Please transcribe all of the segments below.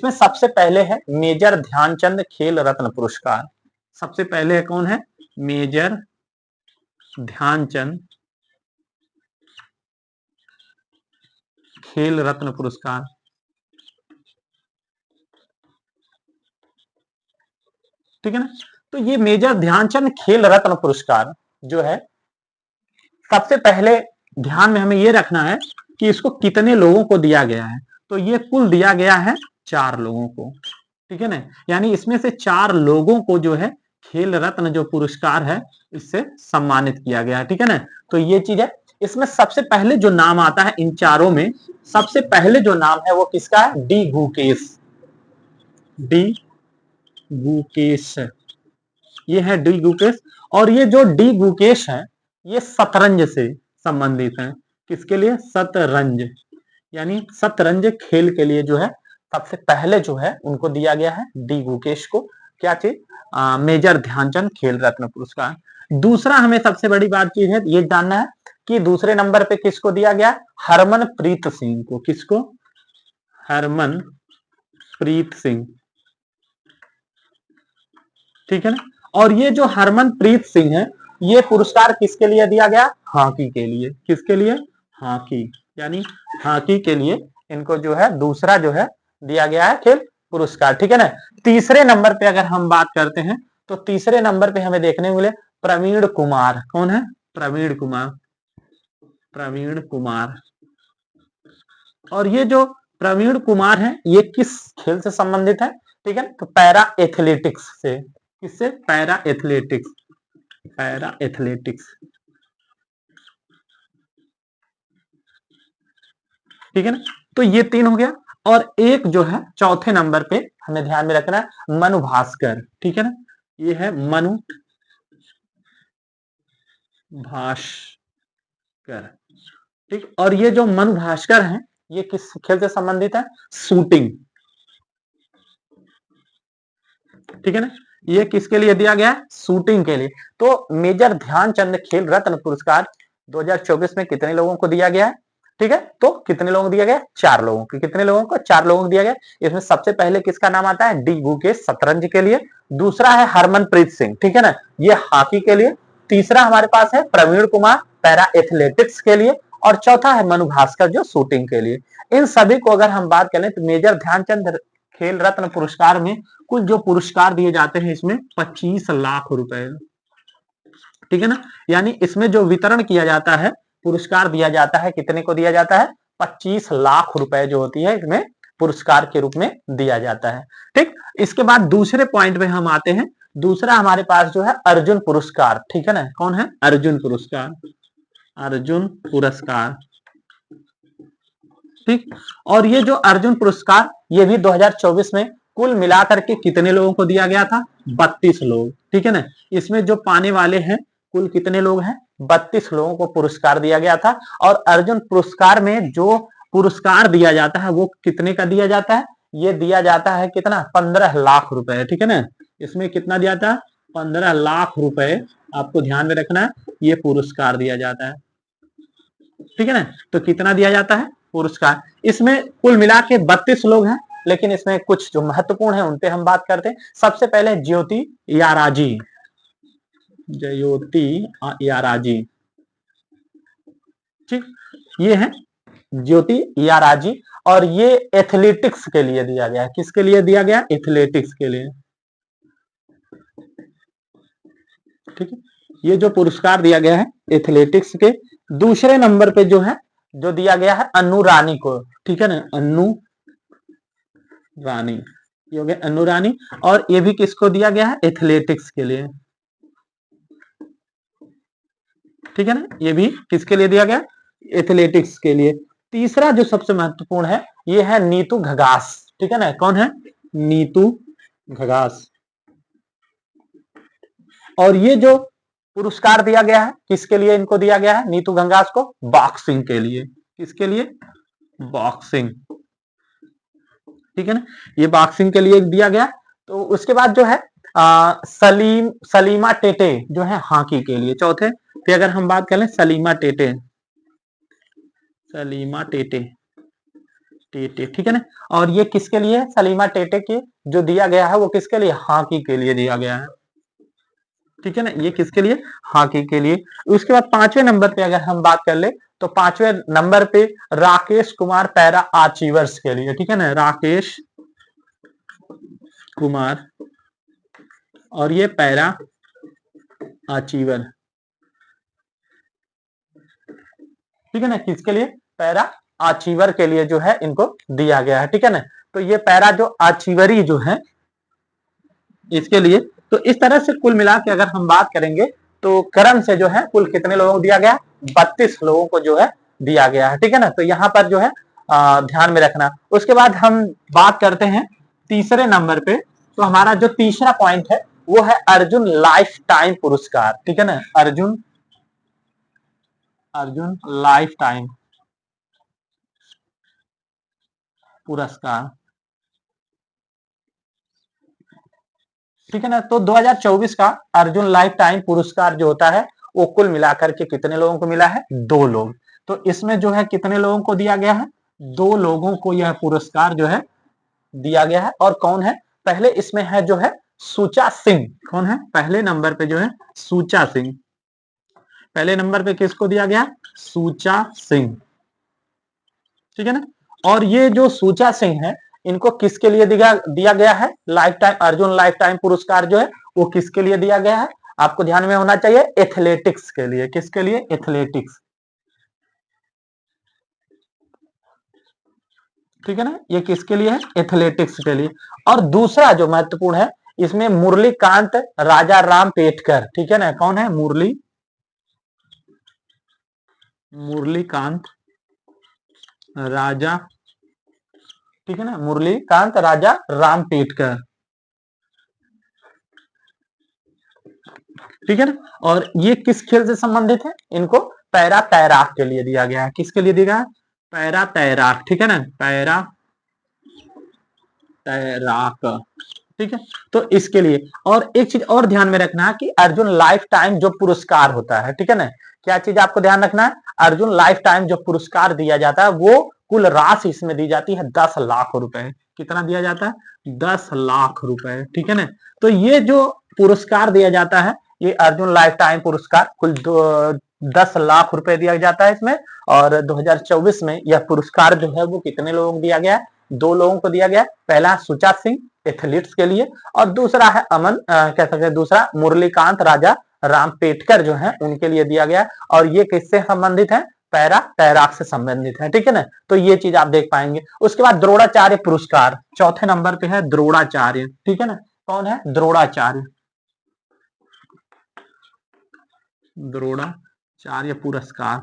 इसमें सबसे पहले है मेजर ध्यानचंद खेल रत्न पुरस्कार। सबसे पहले है कौन है? मेजर ध्यानचंद खेल रत्न पुरस्कार। ठीक है ना। तो ये मेजर ध्यानचंद खेल रत्न पुरस्कार जो है, सबसे पहले ध्यान में हमें ये रखना है कि इसको कितने लोगों को दिया गया है। तो ये कुल दिया गया है 4 लोगों को। ठीक है ना। यानी इसमें से 4 लोगों को जो है खेल रत्न जो पुरस्कार है इससे सम्मानित किया गया है। ठीक है ना। तो ये चीज है। इसमें सबसे पहले जो नाम आता है इन चारों में, सबसे पहले जो नाम है वो किसका है? डी गुकेश। डी गुकेश, ये है डी गुकेश। और ये जो डी गुकेश है ये शतरंज से संबंधित है। किसके लिए? शतरंज, यानी शतरंज खेल के लिए जो है सबसे पहले जो है उनको दिया गया है डी गुकेश को क्या चीज? मेजर ध्यानचंद खेल रत्न पुरस्कार। दूसरा हमें सबसे बड़ी बात चीज है ये जानना है कि दूसरे नंबर पे किसको दिया गया? हरमनप्रीत सिंह को। किसको? हरमनप्रीत सिंह। ठीक है ना। और ये जो हरमनप्रीत सिंह है ये पुरस्कार किसके लिए दिया गया? हॉकी के लिए। किसके लिए? हॉकी, यानी हॉकी के लिए इनको जो है दूसरा जो है दिया गया है खेल पुरस्कार। ठीक है ना। तीसरे नंबर पे अगर हम बात करते हैं तो तीसरे नंबर पे हमें देखने मिले प्रवीण कुमार। कौन है? प्रवीण कुमार। प्रवीण कुमार। और ये जो प्रवीण कुमार है ये किस खेल से संबंधित है? ठीक है। तो पैरा एथलेटिक्स से। किससे? Para athletics. Para athletics. ठीक है ना। तो ये 3 हो गया। और एक जो है चौथे नंबर पे हमें ध्यान में रखना है मनु भास्कर। ठीक है ना। ये है मनु भास्कर। ठीक। और ये जो मनु भास्कर है ये किस खेल से संबंधित है? शूटिंग। ठीक है ना। ये किसके लिए दिया गया है? शूटिंग के लिए। तो मेजर ध्यानचंद खेल रत्न पुरस्कार 2024 में कितने लोगों को दिया गया है? ठीक है। तो कितने लोगों को दिया गया? 4 लोगों को। कितने लोगों को? 4 लोगों को दिया गया। इसमें सबसे पहले किसका नाम आता है? डी गुकेश शतरंज के लिए। दूसरा है हरमनप्रीत सिंह। ठीक है ना, ये हॉकी के लिए। तीसरा हमारे पास है प्रवीण कुमार पैरा एथलेटिक्स के लिए। और चौथा है मनु भास्कर जो शूटिंग के लिए। इन सभी को अगर हम बात करें तो मेजर ध्यानचंद खेल रत्न पुरस्कार में कुल जो पुरस्कार दिए जाते हैं इसमें 25 लाख रुपए। ठीक है ना। यानी इसमें जो वितरण किया जाता है, पुरस्कार दिया जाता है, कितने को दिया जाता है? 25 लाख रुपए जो होती है इसमें पुरस्कार के रूप में दिया जाता है। ठीक। इसके बाद दूसरे पॉइंट पे हम आते हैं। दूसरा हमारे पास जो है अर्जुन पुरस्कार। ठीक है ना। कौन है? अर्जुन पुरस्कार। अर्जुन पुरस्कार। ठीक। और ये जो अर्जुन पुरस्कार ये भी 2024 में कुल मिलाकर के कितने लोगों को दिया गया था? 32 लोग। ठीक है ना। इसमें जो पाने वाले हैं कुल कितने लोग हैं? 32 लोगों को पुरस्कार दिया गया था। और अर्जुन पुरस्कार में जो पुरस्कार दिया जाता है वो कितने का दिया जाता है? ये दिया जाता है कितना? 15 लाख रुपए। ठीक है ना। इसमें कितना दिया जाता है? 15 लाख रुपए आपको ध्यान में रखना है, ये पुरस्कार दिया जाता है। ठीक है ना। तो कितना दिया जाता है पुरस्कार? इसमें कुल मिला के 32 लोग हैं, लेकिन इसमें कुछ जो महत्वपूर्ण है उन पे हम बात करते हैं। सबसे पहले ज्योति याराजी। ज्योति याराजी। ठीक। ये है ज्योति याराजी। और ये एथलेटिक्स के लिए दिया गया है। किसके लिए दिया गया? एथलेटिक्स के लिए। ठीक है। ये जो पुरस्कार दिया गया है एथलेटिक्स के। दूसरे नंबर पे जो है जो दिया गया है अनु रानी को। ठीक है ना। अनु रानी, ये हो गया अनु रानी। और ये भी किसको दिया गया है? एथलेटिक्स के लिए। ठीक है ना। ये भी किसके लिए दिया गया? एथलेटिक्स के लिए। तीसरा जो सबसे महत्वपूर्ण है ये है नीतू घगास। ठीक है ना। कौन है? नीतू घगास। और ये जो पुरस्कार दिया गया है किसके लिए इनको दिया गया है? नीतू घगास को बॉक्सिंग के लिए। किसके लिए? बॉक्सिंग। ठीक है ना। ये बॉक्सिंग के लिए दिया गया। तो उसके बाद जो है सलीमा टेटे जो है हॉकी के लिए। चौथे पे अगर हम बात करें सलीमा टेटे। सलीमा टेटे टेटे, ठीक है ना। और ये किसके लिए है? सलीमा टेटे के जो दिया गया है वो किसके लिए? हॉकी के लिए दिया गया है, ठीक है ना। ये किसके लिए? हॉकी के लिए। उसके बाद 5वें नंबर पे अगर हम बात कर ले तो 5वें नंबर पे राकेश कुमार पैरा अचीवर्स के लिए, ठीक है ना, राकेश कुमार और ये पैरा अचीवर, ठीक है ना, किसके लिए? पैरा अचीवर के लिए जो है इनको दिया गया है, ठीक है ना। तो ये पैरा जो अचीवरी जो है इसके लिए, तो इस तरह से कुल मिला के अगर हम बात करेंगे तो क्रम से जो है कुल कितने लोगों को दिया गया? 32 लोगों को जो है दिया गया है, ठीक है ना। तो यहाँ पर जो है ध्यान में रखना। उसके बाद हम बात करते हैं तीसरे नंबर पे। तो हमारा जो तीसरा पॉइंट है वो है अर्जुन लाइफ टाइम पुरस्कार, ठीक है ना, अर्जुन लाइफ टाइम पुरस्कार, ठीक है ना। तो 2024 का अर्जुन लाइफ टाइम पुरस्कार जो होता है वो कुल मिलाकर के कितने लोगों को मिला है? 2 लोग। तो इसमें जो है कितने लोगों को दिया गया है? 2 लोगों को यह पुरस्कार जो है दिया गया है। और कौन है? पहले इसमें है जो है सुचा सिंह। कौन है पहले नंबर पे? जो है सुचा सिंह। पहले नंबर पे किसको दिया गया? सुचा सिंह, ठीक है ना। और ये जो सुचा सिंह है इनको किसके लिए दिया गया है? Life time Arjun life time पुरस्कार जो है वो किसके लिए दिया गया है? आपको ध्यान में होना चाहिए, एथलेटिक्स के लिए। किसके लिए? एथलेटिक्स, ठीक है ना। ये किसके लिए है? एथलेटिक्स के लिए। और दूसरा जो महत्वपूर्ण है इसमें मुरलीकांत राजा राम पेटकर, ठीक है ना। कौन है? मुरलीकांत राजा, ठीक है ना, मुरलीकांत राजा राम पेटकर, ठीक है ना। और ये किस खेल से संबंधित है? इनको पैरा तैराक के लिए दिया गया है। किसके लिए दिया गया है? पैरा तैराक, ठीक है ना, पैरा तैराक, ठीक है। तो इसके लिए और एक चीज और ध्यान में रखना है कि अर्जुन लाइफ टाइम जो पुरस्कार होता है, ठीक है ना, क्या चीज आपको ध्यान रखना है? अर्जुन लाइफ टाइम जो पुरस्कार दिया जाता है वो कुल राशि इसमें दी जाती है 10 लाख रुपए। कितना दिया जाता है? 10 लाख रुपए, ठीक है ना। तो ये जो पुरस्कार दिया जाता है ये अर्जुन लाइफ टाइम पुरस्कार कुल 10 लाख रुपए दिया जाता है इसमें। और 2024 में यह पुरस्कार जो है वो कितने लोगों को दिया गया है? 2 लोगों को दिया गया। पहला सुचा सिंह एथलीट्स के लिए और दूसरा है कह सकते हैं दूसरा मुरलीकांत राजा राम पेटकर जो है उनके लिए दिया गया। और ये किससे संबंधित है? पैरा तैराक से संबंधित है, ठीक है ना। तो ये चीज आप देख पाएंगे। उसके बाद द्रोणाचार्य पुरस्कार चौथे नंबर पे है, द्रोणाचार्य, ठीक है ना। कौन है? द्रोणाचार्य, द्रोणाचार्य पुरस्कार।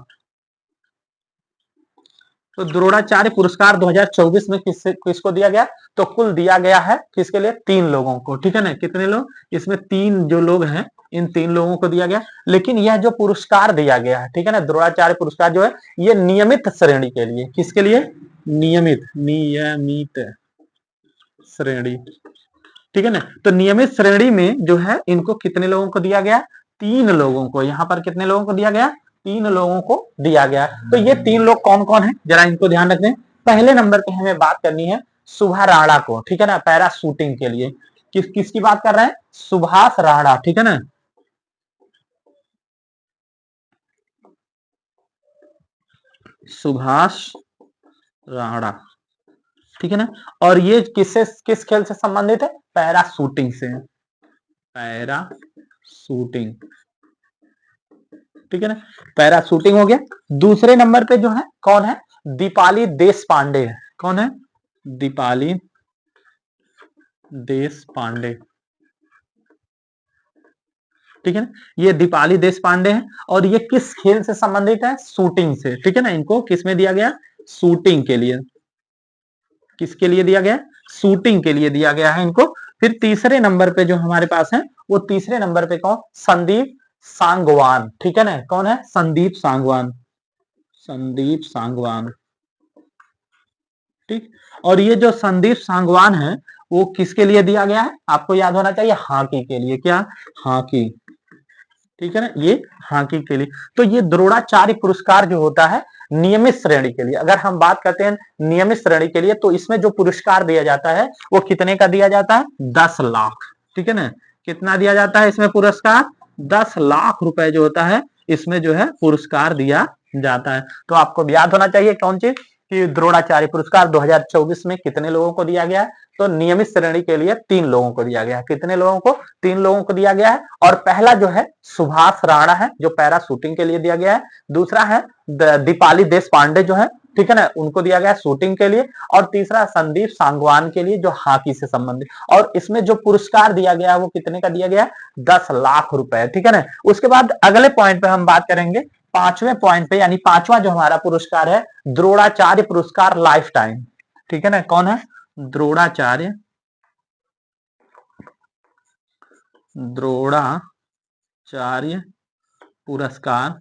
तो द्रोणाचार्य पुरस्कार 2024 में किसको दिया गया? तो कुल दिया गया है किसके लिए? 3 लोगों को, ठीक है ना। कितने लोग? इसमें 3 जो लोग हैं इन 3 लोगों को दिया गया। लेकिन यह जो पुरस्कार दिया गया है, ठीक है ना, द्रोणाचार्य पुरस्कार जो है ये नियमित श्रेणी के लिए। किसके लिए? नियमित श्रेणी, ठीक है ना। तो नियमित श्रेणी में जो है इनको कितने लोगों को दिया गया? 3 लोगों को। यहाँ पर कितने लोगों को दिया गया? 3 लोगों को दिया गया। तो ये 3 लोग कौन कौन है जरा इनको ध्यान रखते हैं। पहले नंबर पे हमें बात करनी है सुभा राणा को, ठीक है ना, पैरा शूटिंग के लिए। किसकी बात कर रहे हैं? सुभाष राणा, ठीक है ना, सुभाष राणा, ठीक है ना। और ये किस खेल से संबंधित है? पैरा शूटिंग से, पैरा शूटिंग, ठीक है ना, पैरा शूटिंग हो गया। दूसरे नंबर पे जो है कौन है? दीपाली देश पांडे। कौन है? दीपाली देश पांडे, ठीक है ना। ये दीपाली देश पांडे है और ये किस खेल से संबंधित है? शूटिंग से, ठीक है ना। इनको किस में दिया गया? शूटिंग के लिए। किसके लिए दिया गया? शूटिंग के लिए दिया गया है इनको। फिर तीसरे नंबर पे जो हमारे पास है वो तीसरे नंबर पे कौन? संदीप सांगवान, ठीक है ना। कौन है? संदीप सांगवान, संदीप सांगवान, ठीक। और ये जो संदीप सांगवान है वो किसके लिए दिया गया है? आपको याद होना चाहिए, हॉकी के लिए। क्या? हॉकी, ठीक है ना, ये हॉकी के लिए। तो ये द्रोणाचार्य पुरस्कार जो होता है नियमित श्रेणी के लिए, अगर हम बात करते हैं नियमित श्रेणी के लिए, तो इसमें जो पुरस्कार दिया जाता है वो कितने का दिया जाता है? 10 लाख। ठीक है ना, कितना दिया जाता है इसमें पुरस्कार? 10 लाख रुपए जो होता है इसमें जो है पुरस्कार दिया जाता है। तो आपको याद होना चाहिए कौन चीज, कि द्रोणाचार्य पुरस्कार 2024 में कितने लोगों को दिया गया है? तो नियमित श्रेणी के लिए 3 लोगों को दिया गया है। कितने लोगों को? 3 लोगों को दिया गया है। और पहला जो है सुभाष राणा है, जो पैरा शूटिंग के लिए दिया गया है। दूसरा है दीपाली देश पांडे जो है, ठीक है ना, उनको दिया गया शूटिंग के लिए। और तीसरा संदीप सांगवान के लिए, जो हॉकी से संबंधित। और इसमें जो पुरस्कार दिया गया है वो कितने का दिया गया है? 10 लाख रुपए। ठीक है ना। उसके बाद अगले पॉइंट पे हम बात करेंगे, 5वें पॉइंट पे, यानी 5वां जो हमारा पुरस्कार है द्रोणाचार्य पुरस्कार लाइफ टाइम। ठीक है ना, कौन है? द्रोणाचार्य पुरस्कार,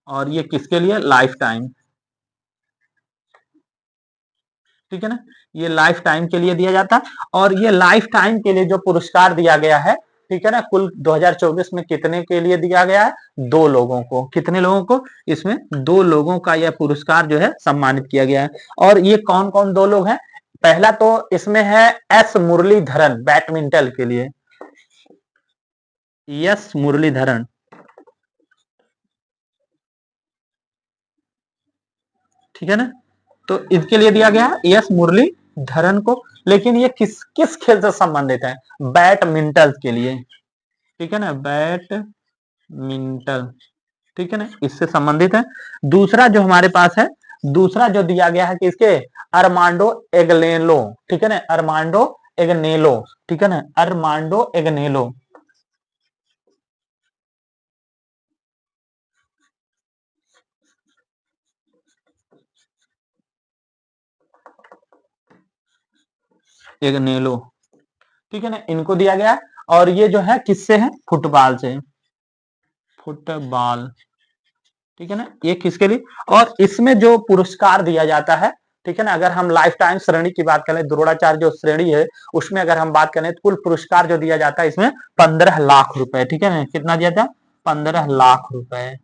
और ये किसके लिए? Life time. ठीक है ना, ये लाइफ टाइम के लिए दिया जाता है। और ये लाइफ टाइम के लिए जो पुरस्कार दिया गया है, ठीक है ना, कुल 2024 में कितने के लिए दिया गया है? 2 लोगों को। कितने लोगों को? इसमें 2 लोगों का यह पुरस्कार जो है सम्मानित किया गया है। और ये कौन कौन 2 लोग हैं? पहला तो इसमें है एस मुरलीधरन, बैडमिंटन के लिए, यस मुरलीधरन। ठीक है ना, तो इसके लिए दिया गया है यस मुरलीधरन को। लेकिन ये किस किस खेल से संबंधित है? बैडमिंटन के लिए। ठीक है ना, बैडमिंटन। ठीक है ना, इससे संबंधित है। दूसरा जो हमारे पास है, दूसरा जो दिया गया है किसके? अरमांडो एगनेलो। ठीक है ना, अरमांडो एगनेलो। ठीक है ना, अरमांडो एगनेलो। एगनेलो। ठीक है ना, इनको दिया गया। और ये जो है किससे है? फुटबॉल से। फुटबॉल। ठीक है ना, ये किसके लिए? और इसमें जो पुरस्कार दिया जाता है, ठीक है ना, अगर हम लाइफ टाइम श्रेणी की बात करें, द्रोणाचार्य जो श्रेणी है उसमें अगर हम बात करें, तो कुल पुरस्कार जो दिया जाता है इसमें 15 लाख रुपए। ठीक है ना, कितना दिया था? 15 लाख रुपए।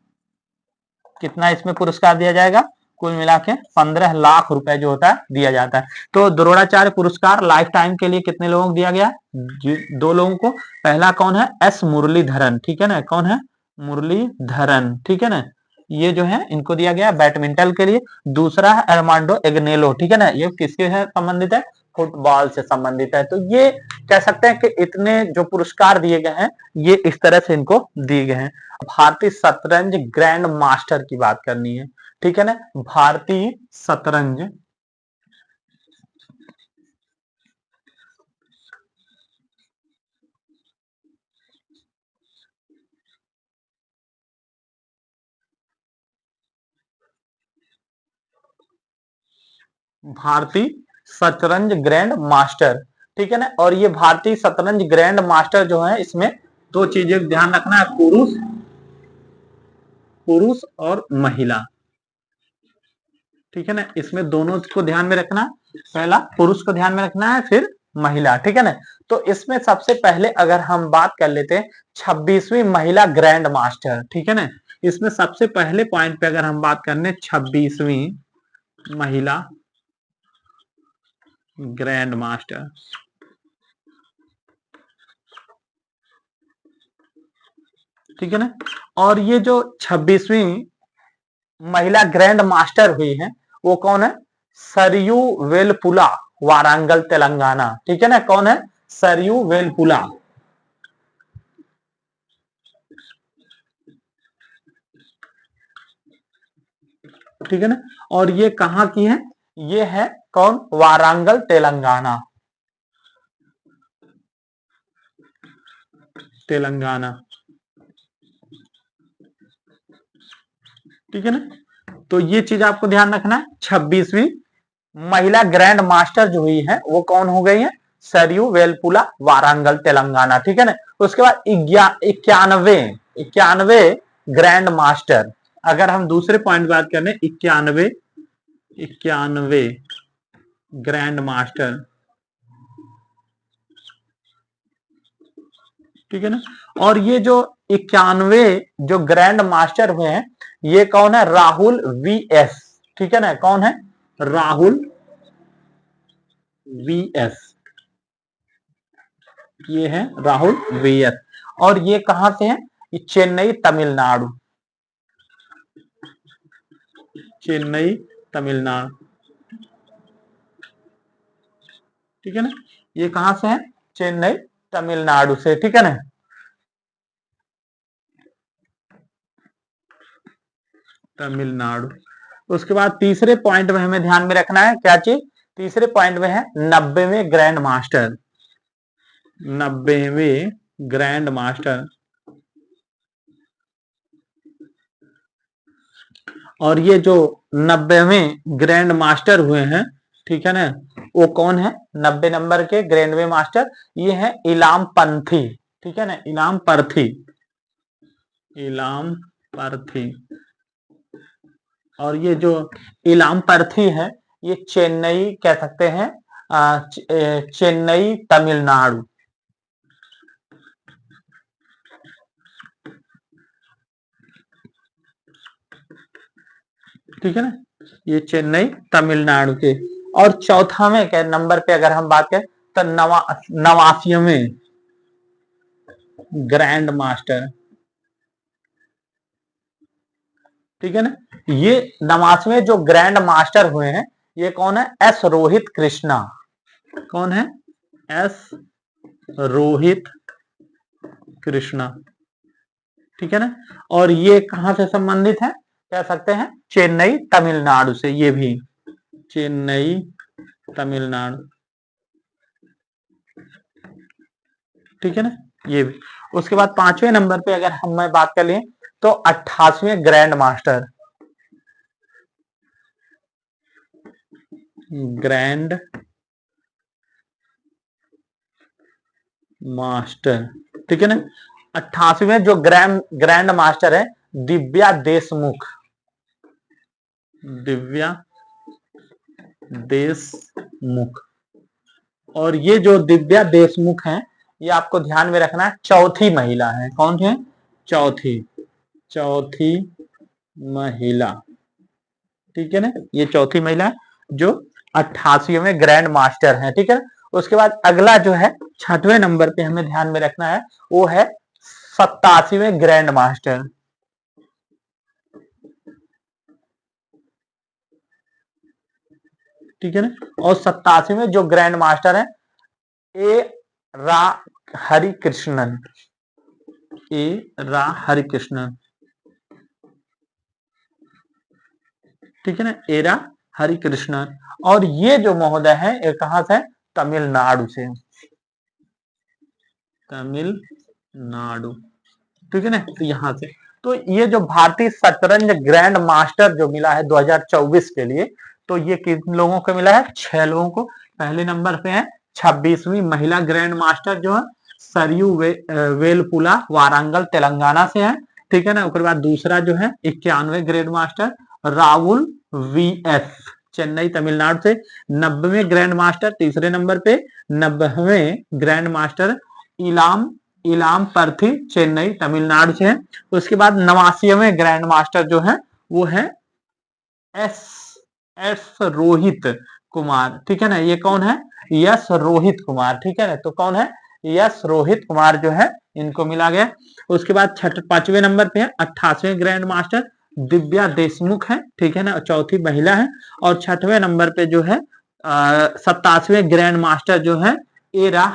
कितना इसमें पुरस्कार दिया जाएगा? कुल मिला के 15 लाख रुपए जो होता है दिया जाता है। तो द्रोणाचार्य पुरस्कार लाइफ टाइम के लिए कितने लोगों को दिया गया? 2 लोगों को। पहला कौन है? एस मुरलीधरन। ठीक है ना, कौन है? मुरलीधरन। ठीक है ना, ये जो है इनको दिया गया बैडमिंटन के लिए। दूसरा है अरमांडो एग्नेलो। ठीक है ना, ये किसके है संबंधित है? फुटबॉल से संबंधित है। तो ये कह सकते हैं कि इतने जो पुरस्कार दिए गए हैं ये इस तरह से इनको दिए गए हैं। भारतीय शतरंज ग्रैंड मास्टर की बात करनी है। ठीक है ना, भारतीय शतरंज, भारतीय शतरंज ग्रैंड मास्टर। ठीक है ना, और ये भारतीय शतरंज ग्रैंड मास्टर जो है इसमें 2 चीजें ध्यान रखना है, पुरुष, पुरुष और महिला। ठीक है ना, इसमें दोनों को ध्यान में रखना। पहला पुरुष को ध्यान में रखना है, फिर महिला। ठीक है ना, तो इसमें सबसे पहले अगर हम बात कर लेते हैं 26वीं महिला ग्रैंड मास्टर। ठीक है ना, इसमें सबसे पहले पॉइंट पे अगर हम बात करने 26वीं महिला ग्रैंड मास्टर। ठीक है ना, और ये जो 26वीं महिला ग्रैंड मास्टर हुई है वो कौन है? सरयू वेलपुला, वारंगल तेलंगाना। ठीक है ना, कौन है? सरयू वेलपुला। ठीक है ना, और ये कहां की है? ये है कौन? वारंगल तेलंगाना। तेलंगाना। ठीक है ना, तो ये चीज आपको ध्यान रखना है। 26वीं महिला ग्रैंड मास्टर जो हुई है वो कौन हो गई है? सरयू वेलपुला, वारंगल तेलंगाना। ठीक है ना, उसके बाद 91 91 ग्रैंड मास्टर। अगर हम दूसरे पॉइंट बात करें, 91 91 ग्रैंड मास्टर। ठीक है ना। और ये जो 91 जो ग्रैंड मास्टर हुए हैं, ये कौन है? राहुल वीएस, ठीक है ना। कौन है? राहुल वीएस, ये है राहुल वीएस। और ये कहां से है? ये चेन्नई तमिलनाडु, चेन्नई तमिलनाडु, ठीक है ना। ये कहां से है? चेन्नई तमिलनाडु से, ठीक है ना। तमिलनाडु। उसके बाद तीसरे पॉइंट में हमें ध्यान में रखना है क्या चीज? तीसरे पॉइंट में है 90वें ग्रैंड मास्टर, 90वें ग्रैंड मास्टर। और ये जो 90वें ग्रैंड मास्टर हुए हैं, ठीक है ना, वो कौन है? 90 नंबर के ग्रैंडवे मास्टर, ये है इलाम पंथी, ठीक है ना, इलाम परथी, इलाम परथी। और ये जो इलाम परथी है, ये चेन्नई कह सकते हैं, चेन्नई तमिलनाडु, ठीक है ना, ये चेन्नई तमिलनाडु के। और चौथा में क्या नंबर पे अगर हम बात करें तो 89वें ग्रैंड मास्टर, ठीक है ना। ये 89वें जो ग्रैंड मास्टर हुए हैं, ये कौन है? एस रोहित कृष्णा। कौन है? एस रोहित कृष्णा, ठीक है ना। और ये कहां से संबंधित है? कह सकते हैं चेन्नई तमिलनाडु से, ये भी चेन्नई तमिलनाडु, ठीक है ना, ये भी। उसके बाद पांचवें नंबर पे अगर हम मैं बात कर लें तो 88वें ग्रैंड मास्टर, ग्रैंड मास्टर, ठीक है ना। 88वें जो ग्रैंड मास्टर है दिव्या देशमुख, दिव्या देशमुख। और ये जो दिव्या देशमुख है, ये आपको ध्यान में रखना है, चौथी महिला है। कौन है? चौथी, चौथी महिला, ठीक है ना, ये चौथी महिला जो 88वें ग्रैंड मास्टर है, ठीक है। उसके बाद अगला जो है 6वें नंबर पे हमें ध्यान में रखना है, वो है 87वें ग्रैंड मास्टर, ठीक है ना। और 87वें जो ग्रैंड मास्टर है ए रा हरिकृष्णन, ए रा हरिकृष्णन, ठीक है ना, एरा हरिकृष्णन। और ये जो महोदय है ये कहां से? तमिलनाडु से, तमिलनाडु, ठीक है ना। तो यहां से तो ये जो भारतीय शतरंज ग्रैंड मास्टर जो मिला है 2024 के लिए, तो ये किन लोगों को मिला है? 6 लोगों को। पहले नंबर पे है 26वीं महिला ग्रैंड मास्टर जो है सरयू वेलपुला, वारंगल तेलंगाना से है, ठीक है ना। उसके बाद दूसरा जो है 91वें grand master Rahul V S, Chennai Tamil Nadu से। 90वें ग्रैंड मास्टर तीसरे नंबर पे, 90वें ग्रैंड मास्टर इलाम इलाम पर्थी, चेन्नई तमिलनाडु से है। उसके बाद 89वें ग्रैंड मास्टर जो है वो है एस एस रोहित कुमार, ठीक है ना। ये कौन है? यस रोहित कुमार, ठीक है ना। तो कौन है? यस रोहित कुमार जो है इनको मिला गया। उसके बाद 5वें नंबर पे है 88वें ग्रैंड मास्टर दिव्या देशमुख है, ठीक है ना, चौथी महिला है। और 6वें नंबर पे जो है 87वें ग्रैंड मास्टर जो है एरा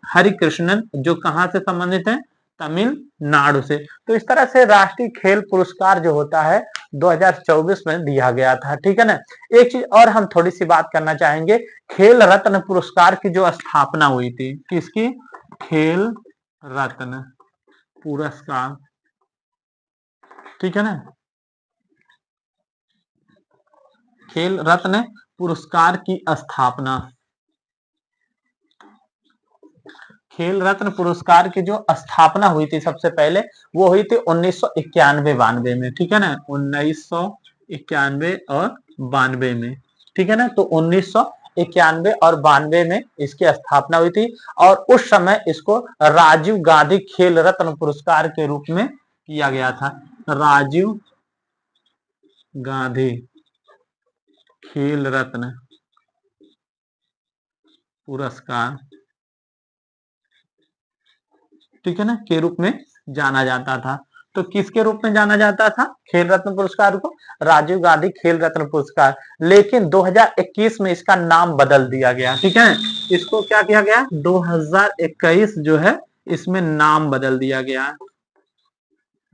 हरिकृष्णन, जो कहां से संबंधित है? तमिलनाडु से। तो इस तरह से राष्ट्रीय खेल पुरस्कार जो होता है 2024 में दिया गया था, ठीक है ना। एक चीज और हम थोड़ी सी बात करना चाहेंगे, खेल रत्न पुरस्कार की जो स्थापना हुई थी, किसकी? खेल रत्न पुरस्कार, ठीक है ना, खेल रत्न पुरस्कार की स्थापना, खेल रत्न पुरस्कार की जो स्थापना हुई थी सबसे पहले, वो हुई थी 1991-92 में, ठीक है ना, 1991 और 92 में, ठीक है ना। तो 91 और 92 में इसकी स्थापना हुई थी और उस समय इसको राजीव गांधी खेल रत्न पुरस्कार के रूप में किया गया था। राजीव गांधी खेल रत्न पुरस्कार, ठीक है ना, के रूप में जाना जाता था। तो किसके रूप में जाना जाता था खेल रत्न पुरस्कार को? राजीव गांधी खेल रत्न पुरस्कार। लेकिन 2021 में इसका नाम बदल दिया गया, ठीक है। इसको क्या किया गया? 2021 जो है इसमें नाम बदल दिया गया,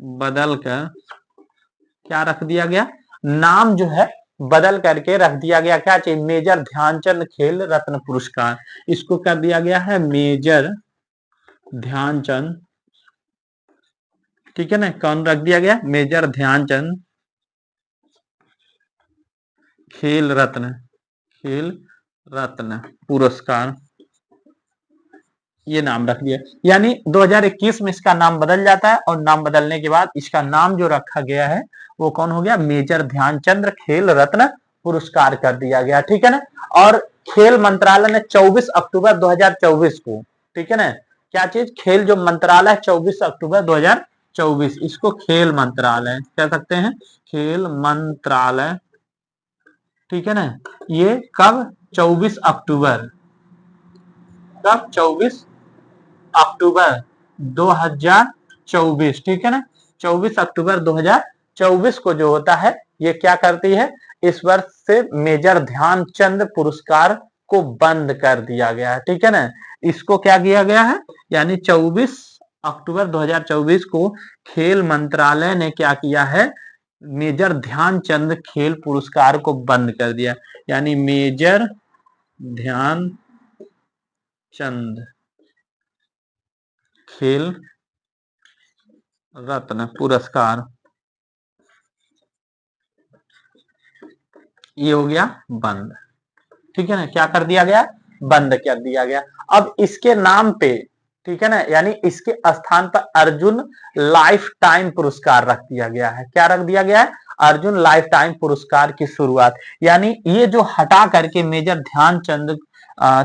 बदल कर क्या रख दिया गया? नाम जो है बदल करके रख दिया गया, क्या चाहिए? मेजर ध्यानचंद खेल रत्न पुरस्कार। इसको कर दिया गया है मेजर ध्यानचंद, ठीक है ना। कौन रख दिया गया? मेजर ध्यानचंद खेल रत्न पुरस्कार, ये नाम रख दिया। यानी 2021 में इसका नाम बदल जाता है और नाम बदलने के बाद इसका नाम जो रखा गया है वो कौन हो गया? मेजर ध्यानचंद खेल रत्न पुरस्कार कर दिया गया, ठीक है ना। और खेल मंत्रालय ने 24 अक्टूबर 2024 को, ठीक है ना, क्या चीज? खेल जो मंत्रालय 24 अक्टूबर 2024, इसको खेल मंत्रालय कह सकते हैं, खेल मंत्रालय, ठीक है ना। ये कब? 24 अक्टूबर, कब? 24 अक्टूबर 2024, ठीक है ना। 24 अक्टूबर 2024 को जो होता है ये क्या करती है? इस वर्ष से मेजर ध्यानचंद पुरस्कार को बंद कर दिया गया है, ठीक है ना। इसको क्या किया गया है? यानी 24 अक्टूबर 2024 को खेल मंत्रालय ने क्या किया है? मेजर ध्यानचंद खेल पुरस्कार को बंद कर दिया। यानी मेजर ध्यानचंद खेल रत्न पुरस्कार, ये हो गया बंद, ठीक है ना। क्या कर दिया गया? बंद कर दिया गया। अब इसके नाम पे, ठीक है ना, यानी इसके स्थान पर अर्जुन लाइफ टाइम पुरस्कार रख दिया गया है। क्या रख दिया गया है? अर्जुन लाइफ टाइम पुरस्कार की शुरुआत। यानी ये जो हटा करके मेजर ध्यानचंद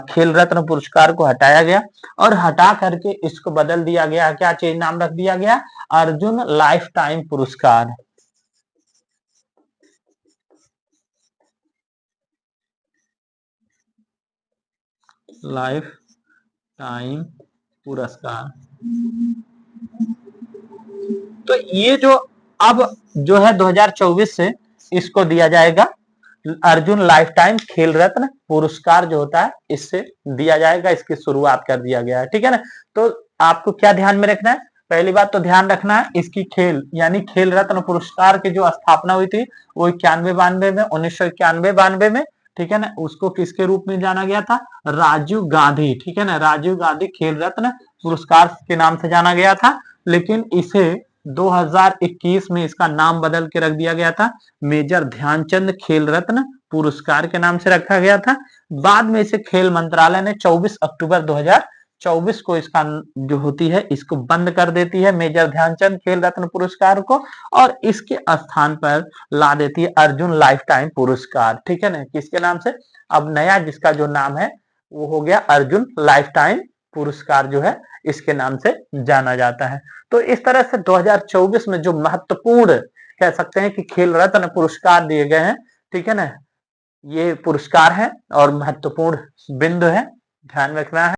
खेल रत्न पुरस्कार को हटाया गया और हटा करके इसको बदल दिया गया, क्या चीज नाम रख दिया गया? अर्जुन लाइफ टाइम पुरस्कार। लाइफ टाइम पुरस्कार। तो ये जो अब जो है 2024 से इसको दिया जाएगा अर्जुन लाइफ टाइम खेल रत्न पुरस्कार, जो होता है इससे दिया जाएगा, इसकी शुरुआत कर दिया गया है, ठीक है ना। तो आपको क्या ध्यान में रखना है? पहली बात तो ध्यान रखना है इसकी खेल यानी खेल रत्न पुरस्कार की जो स्थापना हुई थी वो 91-92 में, 1991-92 में, ठीक है ना। उसको किसके रूप में जाना गया था? राजीव गांधी, ठीक है ना, राजीव गांधी खेल रत्न पुरस्कार के नाम से जाना गया था। लेकिन इसे 2021 में इसका नाम बदल के रख दिया गया था, मेजर ध्यानचंद खेल रत्न पुरस्कार के नाम से रखा गया था। बाद में इसे खेल मंत्रालय ने 24 अक्टूबर 2024 को इसका जो होती है इसको बंद कर देती है मेजर ध्यानचंद खेल रत्न पुरस्कार को, और इसके स्थान पर ला देती है अर्जुन लाइफ टाइम पुरस्कार, ठीक है ना। किसके नाम से? अब नया जिसका जो नाम है वो हो गया अर्जुन लाइफ टाइम पुरस्कार, जो है इसके नाम से जाना जाता है। तो इस तरह से 2024 में जो महत्वपूर्ण कह सकते हैं कि खेल रत्न पुरस्कार दिए गए हैं, ठीक है ना, ये पुरस्कार है और महत्वपूर्ण बिंदु है, ध्यान रखना है।